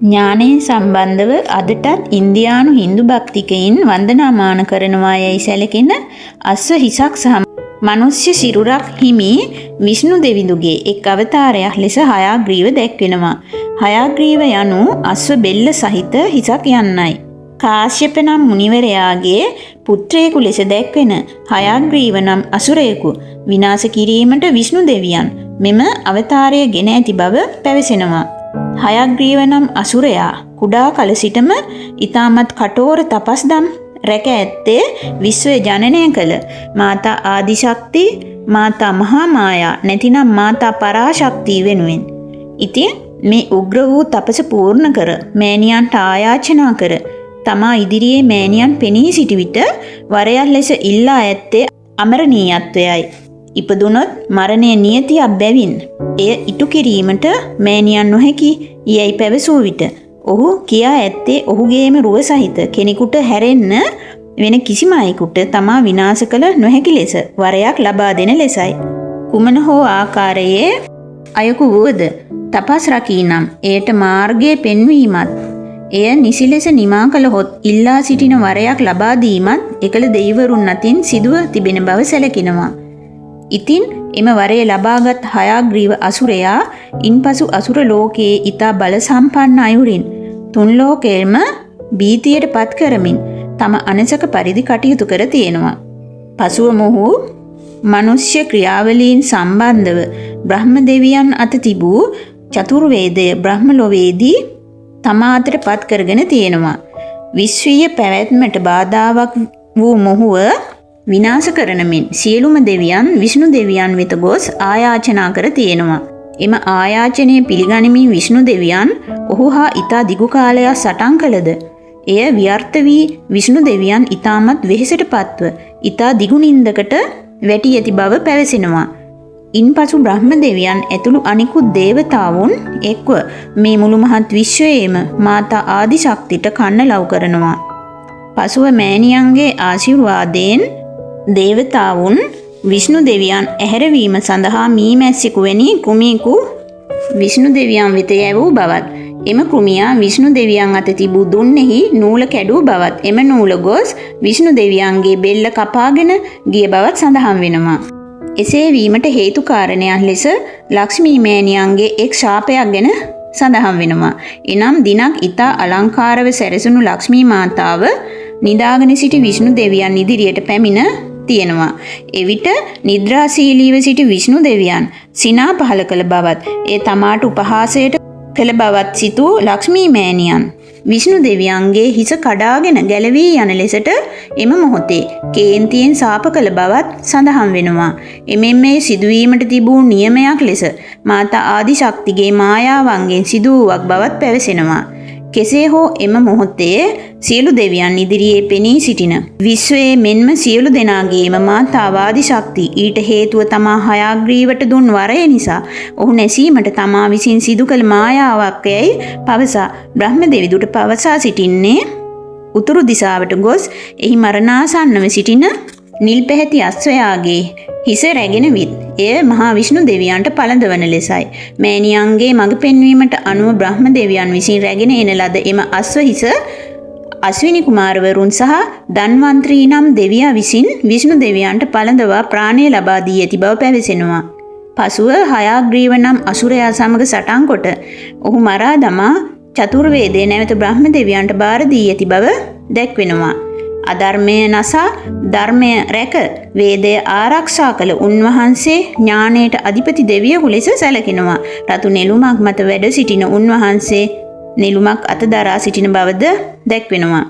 ඥානයෙන් සම්බන්ධව අදටත් ඉන්දියානු හින්දු භක්තිකයින් වන්දනාමාන කරනවා යයි සැලකෙන අස්ව හිසක් සහ මනුෂ්‍ය සිරුරක් හිමි විෂ්ණු දෙවිඳුගේ එක් අවතාරයක් ලෙස හයාග්‍රීව දැක්වෙනවා. හයාග්‍රීව යනු අස්ව බෙල්ල සහිත හිසක් යන්නයි. කාශ්‍යප නම් මුනිවරයාගේ පුත්‍රයෙකු ලෙස දැක්වෙන හයාග්‍රීව නම් අසුරයෙකු විනාශ කිරීමට විෂ්ණු දෙවියන් මෙම අවතාරය ගෙන ඇති බව පැවසෙනවා. හයග්‍රීව නම් අසුරයා කුඩා කල සිටම ඊටමත් කටෝර තපස්දම් රැක ඇත්තේ විශ්වය ජනනය කළ මාතා ආදිශක්ති මාතා මහා මායා නැතිනම් මාතා පරාශක්තිය වෙනුවෙන්. ඉතින් මේ උග්‍ර වූ තපස පූර්ණ කර මෑණියන්ට ආයාචනා කර තමා ඉදිරියේ මෑණියන් පෙනී සිටි විට වරයක් ලෙස ඉල්ලා ඇත්තේ අමරණීයත්වයයි. ඉපදුනොත් මරණය නියතියක් බැවින් එය ඉටු කිරීමට මෑණියන් නොහැකි යයි පැවසූ විට ඔහු කියා ඇත්තේ ඔහුගේම රුව සහිත කෙනෙකුට හැරෙන්න වෙන කිසිම අයෙකුට තමා විනාශ කළ නොහැකි ලෙස වරයක් ලබා දෙන ලෙසයි. කුමන හෝ ආකාරයේ අයෙකු වුවද තපස් රකී නම් එයට මාර්ගය පෙන්වීමත් එය නිසි ලෙස නිමා කළහොත් ඉල්ලා සිටින වරයක් ලබා දීමත් එකල දෙවිවරුන් අතින් සිදුව තිබෙන බව සැලකෙනවා. ඉතින් එම වරය ලබාගත් හයාග්‍රීව අසුරයා ඉන්පසු අසුර ලෝකයේ ඊතා බල සම්පන්න අයුරින් තුන් ලෝකෙම බීතියට පත් කරමින් තම අනසක පරිදි කටයුතු කර තියෙනවා. පසුව මොහු මනුෂ්‍ය ක්‍රියාවලීන් සම්බන්ධව බ්‍රහ්ම දෙවියන් අත තිබූ චතුර්වේදය බ්‍රහ්ම ලෝකයේදී තමා අතට පත් කරගෙන තියෙනවා. විශ්වීය පැවැත්මට බාධාවක් වූ මොහුව විනාශ කරන මෙන් සියලුම දෙවියන් විෂ්ණු දෙවියන් වෙත ගොස් ආයාචනා කර තියෙනවා. එම ආයාචනය පිළිගනිමින් විෂ්ණු දෙවියන් ඔහු හා ඊතා දිගු කාලයක් සටන් කළද එය ව්‍යර්ථ වී විෂ්ණු දෙවියන් ඊ타මත් වෙහෙසට පත්ව ඊතා දිගු නින්දකට වැටි ඇති බව පැවසෙනවා. ඉන්පසු බ්‍රහ්ම දෙවියන් ඇතුළු අනිකුත් දේවතාවුන් එක්ව මේ මුළු මහත් විශ්වයේම මාතා ආදිශක්තිට කන්න ලව් කරනවා. පසුව මෑණියන්ගේ ආශිර්වාදයෙන් දේවතාවුන් විෂ්ණු දෙවියන් ඇහැරවීම සඳහා මීමැස්සෙකු වැනි කුමියෙකු විෂ්ණු දෙවියන් වෙත යැවූ බවත් එම කුමියා විෂ්ණු දෙවියන් අත තිබූ දුන්නෙහි නූල කැඩූ බවත් එම නූල ගොස් විෂ්ණු දෙවියන්ගේ බෙල්ල කපාගෙන ගිය බවත් සඳහන් වෙනවා. එසේ වීමට හේතු කාරණයක් ලෙස ලක්ෂ්මී මෑණියන්ගේ එක් ශාපයක් ගැන සඳහන් වෙනවා. එනම් දිනක් ඊතා අලංකාරව සැරසුණු ලක්ෂ්මී මාතාව නිදාගෙන සිටි විෂ්ණු දෙවියන් ඉදිරියට පැමිණ තියෙනවා. එවිට නිද්‍රාශීලීව සිටි විෂ්ණු දෙවියන් සිනා පහල කළ බවත් ඒ තමාට උපහාසයට කළ බවත් සිතූ ලක්ෂ්මී මෑණියන් විෂ්ණු දෙවියන්ගේ හිස කඩාගෙන ගැලවී යන ලෙසට එම මොහොතේ කේන්තියෙන් සාප කළ බවත් සඳහන් වෙනවා. එමෙන් මේ සිදුවීමට තිබූ නියමයක් ලෙස මාතා ආදිශක්තිගේ මායාවන්ගෙන් සිදුවුවක් බවත් පැවසෙනවා. කෙසේ හෝ එම මොහොතේ සියලු දෙවියන් ඉදිරියේ පෙනී සිටින විශ්වයේ මෙන්ම සියලු දෙනාගේම මාතා ආදිශක්ති ඊට හේතුව තමා හයාග්‍රීවට දුන් වරය නිසා ඔහු නැසීමට තමා විසින් සිදු කළ මායාවක් යයි පවසා බ්‍රහ්ම දෙවිඳුට පවසා සිටින්නේ උතුරු දිසාවට ගොස් එහි මරණාසන්නව සිටින නිල් පැහැති අශ්වයාගේ හිස රැගෙන විත් එය මහා විෂ්ණු දෙවියන්ට පළඳවන ලෙසයි. මෑණියන්ගේ මඟ පෙන්වීමට අනුව බ්‍රහ්ම දෙවියන් විසින් රැගෙන එන ලද එම අශ්ව හිස අශ්විනි කුමාරවරුන් සහ ධන්වන්ත්‍රී නම් දෙවියා විසින් විෂ්ණු දෙවියන්ට පළඳවා ප්‍රාණය ලබා දී ඇති බව පැවසෙනවා. පසුව හයාග්‍රීව නම් අසුරයා සමග සටන් කොට ඔහු මරා දමා චතුර්වේදය නැවත බ්‍රහ්ම දෙවියන්ට බාර දී ඇති බව දැක්වෙනවා. අධර්මය නසා ධර්මය රැක වේදය ආරක්ෂා කළ උන්වහන්සේ ඥානයට අධිපති දෙවියෙකු ලෙස සැලකෙනවා. රතු නෙළුමක් මත වැඩ සිටින උන්වහන්සේ නෙළුමක් අත දරා සිටින බවද දැක්වෙනවා.